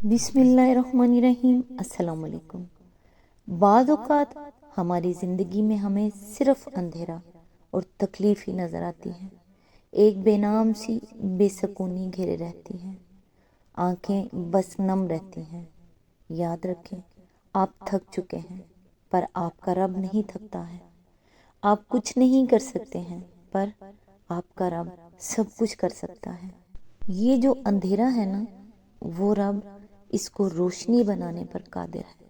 بسم اللہ الرحمن الرحیم۔ السلام علیکم۔ بعض اوقات ہماری زندگی میں ہمیں صرف اندھیرا اور تکلیف ہی نظر آتی ہے۔ ایک بے نام سی بے سکونی گھیرے رہتی ہے، آنکھیں بس نم رہتی ہیں۔ یاد رکھیں، آپ تھک چکے ہیں، پر آپ کا رب نہیں تھکتا ہے۔ آپ کچھ نہیں کر سکتے ہیں، پر آپ کا رب سب کچھ کر سکتا ہے۔ یہ جو اندھیرا ہے نا، وہ رب اس کو روشنی بنانے پر قادر ہے۔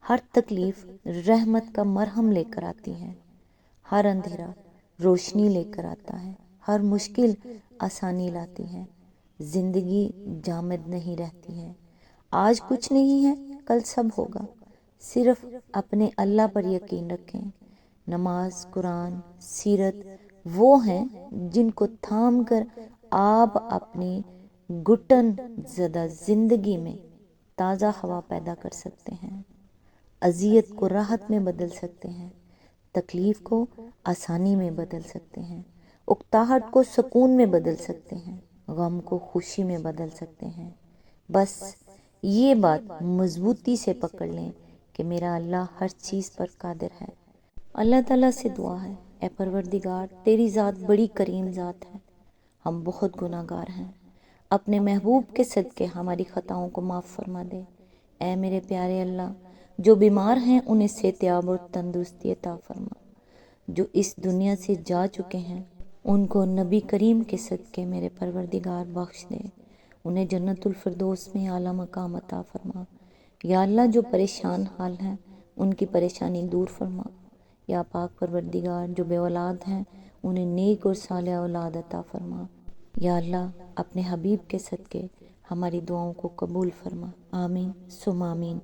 ہر تکلیف رحمت کا مرہم لے کر آتی ہے، ہر اندھیرا روشنی لے کر آتا ہے، ہر مشکل آسانی لاتی ہے۔ زندگی جامد نہیں رہتی ہے۔ آج کچھ نہیں ہے، کل سب ہوگا۔ صرف اپنے اللہ پر یقین رکھیں۔ نماز، قرآن، سیرت وہ ہیں جن کو تھام کر آپ اپنی گھٹن زدہ زندگی میں تازہ ہوا پیدا کر سکتے ہیں، اذیت کو راحت میں بدل سکتے ہیں، تکلیف کو آسانی میں بدل سکتے ہیں، اکتاہٹ کو سکون میں بدل سکتے ہیں، غم کو خوشی میں بدل سکتے ہیں۔ بس یہ بات مضبوطی سے پکڑ لیں کہ میرا اللہ ہر چیز پر قادر ہے۔ اللہ تعالیٰ سے دعا ہے، اے پروردگار، تیری ذات بڑی کریم ذات ہے، ہم بہت گناہ گار ہیں، اپنے محبوب کے صدقے ہماری خطاؤں کو معاف فرما دے۔ اے میرے پیارے اللہ، جو بیمار ہیں انہیں صحتیاب اور تندرستی عطا فرما، جو اس دنیا سے جا چکے ہیں ان کو نبی کریم کے صدقے میرے پروردگار بخش دے، انہیں جنت الفردوس میں اعلیٰ مقام عطا فرما۔ یا اللہ، جو پریشان حال ہیں ان کی پریشانی دور فرما۔ یا پاک پروردگار، جو بے اولاد ہیں انہیں نیک اور صالح اولاد عطا فرما۔ یا اللہ، اپنے حبیب کے صدقے ہماری دعاؤں کو قبول فرما، آمین ثم آمین۔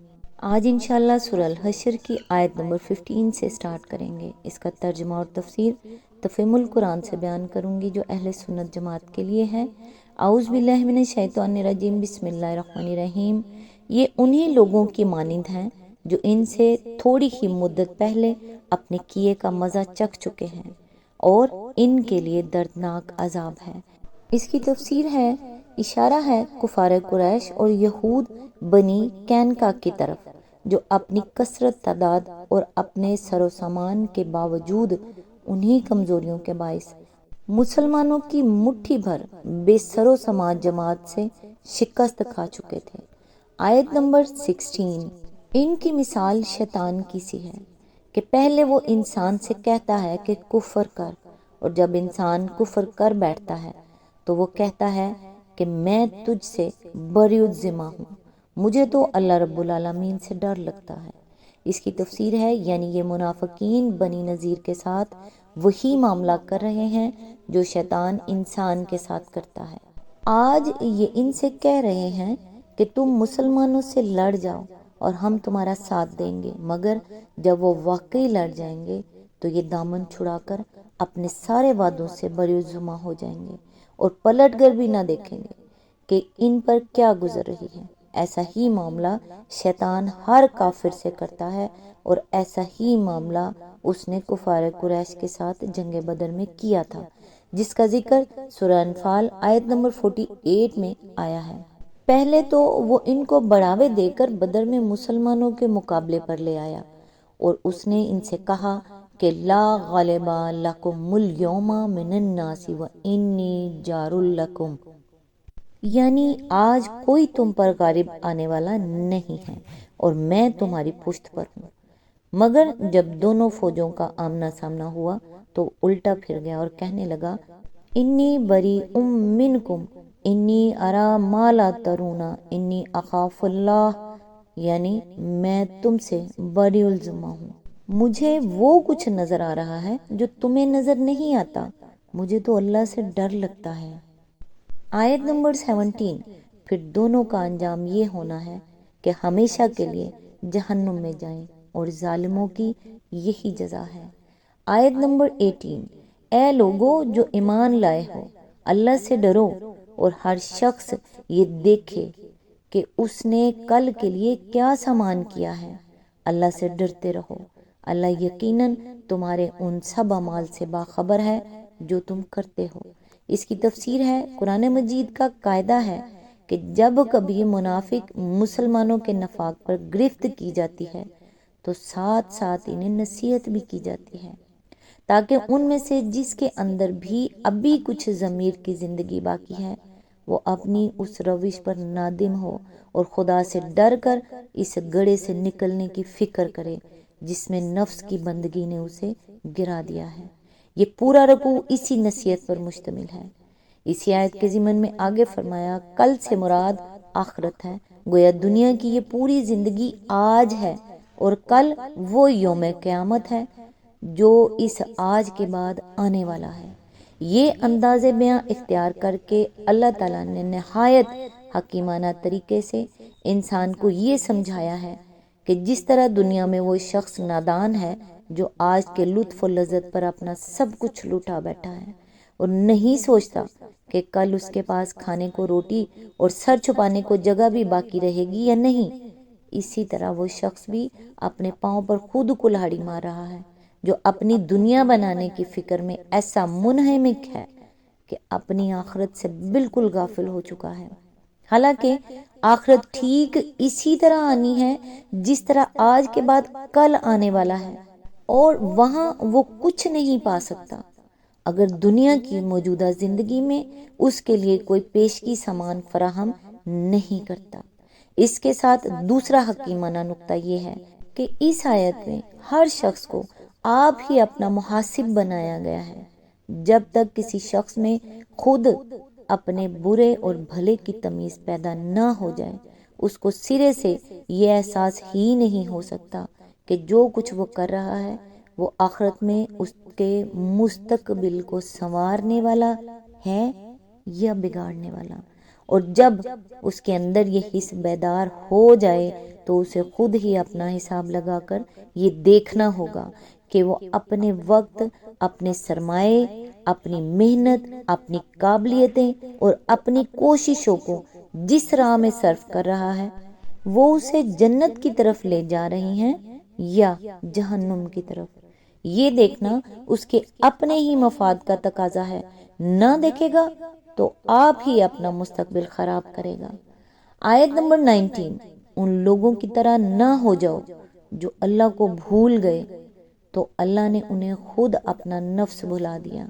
آج انشاءاللہ سورہ الحشر کی آیت نمبر 15 سے سٹارٹ کریں گے۔ اس کا ترجمہ اور تفسیر تفہیم القرآن سے بیان کروں گی جو اہل سنت جماعت کے لیے ہے۔ اعوذ باللہ من الشیطان الرجیم، بسم اللہ الرحمن الرحیم۔ یہ انہی لوگوں کی مانند ہیں جو ان سے تھوڑی ہی مدت پہلے اپنے کیے کا مزہ چکھ چکے ہیں اور ان کے لیے دردناک عذاب ہے۔ اس کی تفسیر ہے، اشارہ ہے کفار قریش اور یہود بنی کینکا کی طرف، جو اپنی کثرت تعداد اور اپنے سر و سامان کے باوجود انہی کمزوریوں کے باعث مسلمانوں کی مٹھی بھر بے سر و سامان جماعت سے شکست کھا چکے تھے۔ آیت نمبر 16۔ ان کی مثال شیطان کی سی ہے کہ پہلے وہ انسان سے کہتا ہے کہ کفر کر، اور جب انسان کفر کر بیٹھتا ہے تو وہ کہتا ہے کہ میں تجھ سے بری الذمہ ہوں، مجھے تو اللہ رب العالمین سے ڈر لگتا ہے۔ اس کی تفسیر ہے، یعنی یہ منافقین بنی نذیر کے ساتھ وہی معاملہ کر رہے ہیں جو شیطان انسان کے ساتھ کرتا ہے۔ آج یہ ان سے کہہ رہے ہیں کہ تم مسلمانوں سے لڑ جاؤ اور ہم تمہارا ساتھ دیں گے، مگر جب وہ واقعی لڑ جائیں گے تو یہ دامن چھڑا کر اپنے سارے وعدوں سے بری الذمہ ہو جائیں گے اور پلٹ کر بھی نہ دیکھیں گے کہ ان پر کیا گزر رہی ہے۔ ایسا ہی معاملہ شیطان ہر کافر سے کرتا ہے، اور ایسا ہی معاملہ اس نے کفار قریش کے ساتھ جنگ بدر میں کیا تھا، جس کا ذکر سورہ انفال آیت نمبر 48 میں آیا ہے۔ پہلے تو وہ ان کو بڑھاوے دے کر بدر میں مسلمانوں کے مقابلے پر لے آیا، اور اس نے ان سے کہا کہ لا غالب لکم اليوم من الناس وانی جار لکم، یعنی آج کوئی تم پر غالب آنے والا نہیں ہے اور میں تمہاری پشت پر ہوں۔ مگر جب دونوں فوجوں کا آمنا سامنا ہوا تو الٹا پھر گیا اور کہنے لگا، انی بری منکم انی ارا ما لا ترون انی اخاف اللہ، یعنی میں تم سے بری الذمہ ہوں، مجھے وہ کچھ نظر آ رہا ہے جو تمہیں نظر نہیں آتا، مجھے تو اللہ سے ڈر لگتا ہے۔ آیت نمبر 17۔ پھر دونوں کا انجام یہ ہونا ہے کہ ہمیشہ کے لیے جہنم میں جائیں، اور ظالموں کی یہی جزا ہے۔ آیت نمبر 18۔ اے لوگو جو ایمان لائے ہو، اللہ سے ڈرو، اور ہر شخص یہ دیکھے کہ اس نے کل کے لیے کیا سامان کیا ہے۔ اللہ سے ڈرتے رہو، اللہ یقیناً تمہارے ان سب اعمال سے باخبر ہے جو تم کرتے ہو۔ اس کی تفسیر ہے، قرآن مجید کا قاعدہ ہے کہ کہ جب کبھی منافق مسلمانوں کے نفاق پر گرفت کی جاتی ہے تو ساتھ ساتھ انہیں نصیحت بھی کی جاتی ہے تاکہ ان میں سے جس کے اندر بھی ابھی کچھ ضمیر کی زندگی باقی ہے وہ اپنی اس روش پر نادم ہو اور خدا سے ڈر کر اس گڑھے سے نکلنے کی فکر کرے جس میں نفس کی بندگی نے اسے گرا دیا ہے۔ یہ پورا رکوع اسی نصیحت پر مشتمل ہے۔ اسی آیت کے ضمن میں آگے فرمایا کل سے مراد آخرت ہے، گویا دنیا کی یہ پوری زندگی آج ہے اور کل وہ یوم قیامت ہے جو اس آج کے بعد آنے والا ہے۔ یہ انداز بیاں اختیار کر کے اللہ تعالیٰ نے نہایت حکیمانہ طریقے سے انسان کو یہ سمجھایا ہے کہ جس طرح دنیا میں وہ شخص نادان ہے جو آج کے لطف و لذت پر اپنا سب کچھ لوٹا بیٹھا ہے اور نہیں سوچتا کہ کل اس کے پاس کھانے کو روٹی اور سر چھپانے کو جگہ بھی باقی رہے گی یا نہیں، اسی طرح وہ شخص بھی اپنے پاؤں پر خود کلہاڑی مار رہا ہے جو اپنی دنیا بنانے کی فکر میں ایسا منہمک ہے کہ اپنی آخرت سے بالکل غافل ہو چکا ہے۔ حالانکہ آخرت ٹھیک اسی طرح آنی ہے جس طرح آج کے بعد کل آنے والا ہے، اور وہاں وہ کچھ نہیں پا سکتا اگر دنیا کی موجودہ زندگی میں اس کے لیے کوئی پیشگی سامان فراہم نہیں کرتا۔ اس کے ساتھ دوسرا حکیمانہ نقطہ یہ ہے کہ اس آیت میں ہر شخص کو آپ ہی اپنا محاسب بنایا گیا ہے۔ جب تک کسی شخص میں خود اپنے برے اور بھلے کی تمیز پیدا نہ ہو جائے اس کو سرے سے یہ احساس ہی نہیں ہو سکتا کہ جو کچھ وہ کر رہا ہے وہ آخرت میں اس کے مستقبل کو سنوارنے والا ہے یا بگاڑنے والا، اور جب اس کے اندر یہ حس بیدار ہو جائے تو اسے خود ہی اپنا حساب لگا کر یہ دیکھنا ہوگا کہ وہ اپنے وقت، اپنے سرمائے، اپنی محنت، اپنی قابلیتیں اور اپنی کوششوں کو جس راہ میں صرف کر رہا ہے وہ اسے جنت کی طرف لے جا رہی ہیں یا جہنم کی طرف۔ یہ دیکھنا اس کے اپنے ہی مفاد کا تقاضا ہے، نہ دیکھے گا تو آپ ہی اپنا مستقبل خراب کرے گا۔ آیت نمبر 19، ان لوگوں کی طرح نہ ہو جاؤ جو اللہ کو بھول گئے تو اللہ نے انہیں خود اپنا نفس بھلا دیا،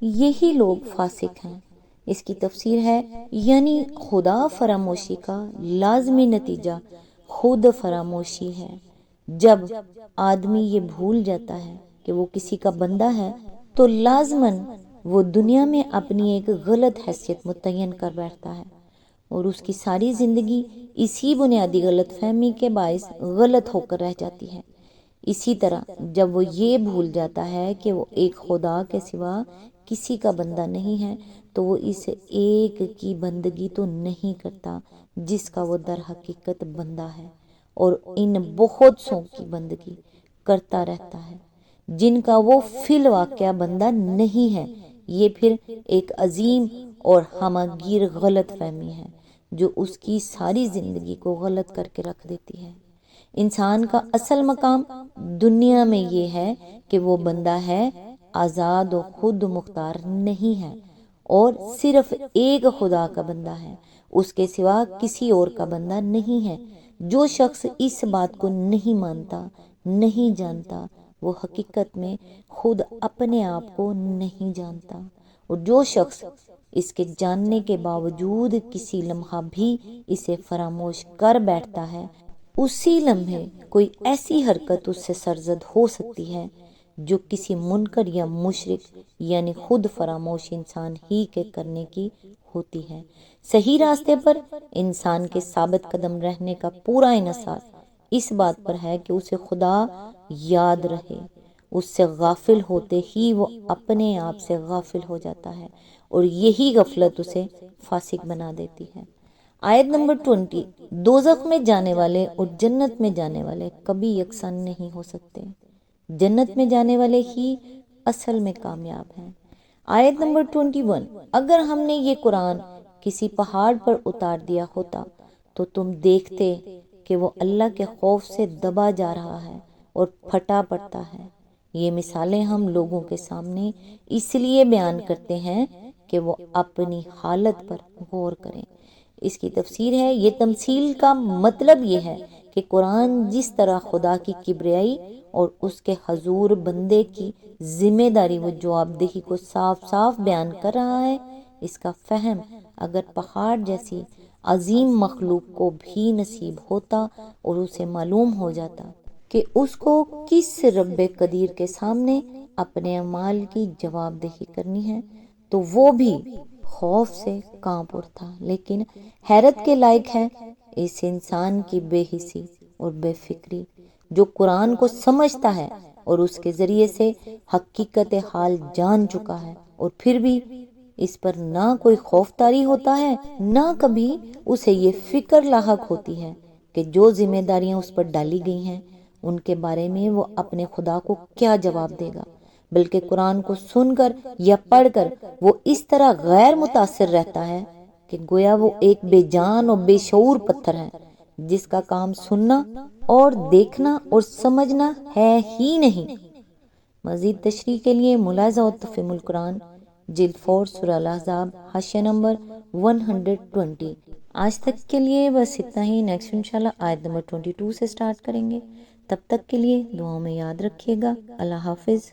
یہی لوگ فاسق ہیں۔ اس کی تفسیر ہے یعنی خدا فراموشی کا لازمی نتیجہ خود فراموشی ہے۔ جب آدمی یہ بھول جاتا ہے کہ وہ کسی کا بندہ ہے تو لازماً وہ دنیا میں اپنی ایک غلط حیثیت متعین کر بیٹھتا ہے اور اس کی ساری زندگی اسی بنیادی غلط فہمی کے باعث غلط ہو کر رہ جاتی ہے۔ اسی طرح جب وہ یہ بھول جاتا ہے کہ وہ ایک خدا کے سوا کسی کا بندہ نہیں ہے تو وہ اس ایک کی بندگی تو نہیں کرتا جس کا وہ در حقیقت بندہ ہے، اور ان بہت سو کی بندگی کرتا رہتا ہے جن کا وہ فی الواقعہ بندہ نہیں ہے۔ یہ پھر ایک عظیم اور ہمہ گیر غلط فہمی ہے جو اس کی ساری زندگی کو غلط کر کے رکھ دیتی ہے۔ انسان کا اصل مقام دنیا میں یہ ہے کہ وہ بندہ ہے، آزاد و خود مختار نہیں ہے، اور صرف ایک خدا کا بندہ ہے، اس کے سوا کسی اور کا بندہ نہیں ہے۔ جو شخص اس بات کو نہیں مانتا، نہیں جانتا، وہ حقیقت میں خود اپنے آپ کو نہیں جانتا، اور جو شخص اس کے جاننے کے باوجود کسی لمحہ بھی اسے فراموش کر بیٹھتا ہے اسی لمحے کوئی ایسی حرکت اس سے سرزد ہو سکتی ہے جو کسی منکر یا مشرک یعنی خود فراموش انسان ہی کے کرنے کی ہوتی ہے۔ صحیح راستے پر انسان کے ثابت قدم رہنے کا پورا انحصار اس بات پر ہے کہ اسے خدا یاد رہے۔ اس سے غافل ہوتے ہی وہ اپنے آپ سے غافل ہو جاتا ہے اور یہی غفلت اسے فاسق بنا دیتی ہے۔ آیت نمبر 20، دوزخ میں جانے والے اور جنت میں جانے والے کبھی یکساں نہیں ہو سکتے، جنت میں جانے والے ہی اصل میں کامیاب ہیں۔ آیت نمبر 21، اگر ہم نے یہ قرآن کسی پہاڑ پر اتار دیا ہوتا تو تم دیکھتے کہ وہ اللہ کے خوف سے دبا جا رہا ہے اور پھٹا پڑتا ہے۔ یہ مثالیں ہم لوگوں کے سامنے اس لیے بیان کرتے ہیں کہ وہ اپنی حالت پر غور کریں۔ اس کی تفسیر ہے، یہ تمثیل کا مطلب یہ ہے کہ قرآن جس طرح خدا کی کبریائی اور اس کے حضور بندے کی ذمہ داری و جواب دہی کو صاف صاف بیان کر رہا ہے، اس کا فہم اگر پہاڑ جیسی عظیم مخلوق کو بھی نصیب ہوتا اور اسے معلوم ہو جاتا کہ اس کو کس رب قدیر کے سامنے اپنے اعمال کی جواب دہی کرنی ہے، تو وہ بھی خوف سے کانپ اٹھتا۔ لیکن حیرت کے لائق ہے اس انسان کی بے حسی اور بے فکری جو قرآن کو سمجھتا ہے اور اس کے ذریعے سے حقیقت حال جان چکا ہے، اور پھر بھی اس پر نہ کوئی خوف طاری ہوتا ہے، نہ کبھی اسے یہ فکر لاحق ہوتی ہے کہ جو ذمہ داریاں اس پر ڈالی گئی ہیں ان کے بارے میں وہ اپنے خدا کو کیا جواب دے گا، بلکہ قرآن کو سن کر یا پڑھ کر وہ اس طرح غیر متاثر رہتا ہے کہ گویا وہ ایک بے جان اور بے شعور پتھر ہے جس کا کام سننا اور دیکھنا اور سمجھنا ہے ہی نہیں۔ مزید تشریح کے لیے ملاحظہ و تفہیم القرآن جلد 4 سورہ الاحزاب حاشیہ نمبر 120۔ آج تک کے لیے بس اتنا ہی، نیکسٹ انشاءاللہ آیت نمبر 22 سے سٹارٹ کریں گے۔ تب تک کے لیے دعاؤں میں یاد رکھیے گا۔ اللہ حافظ۔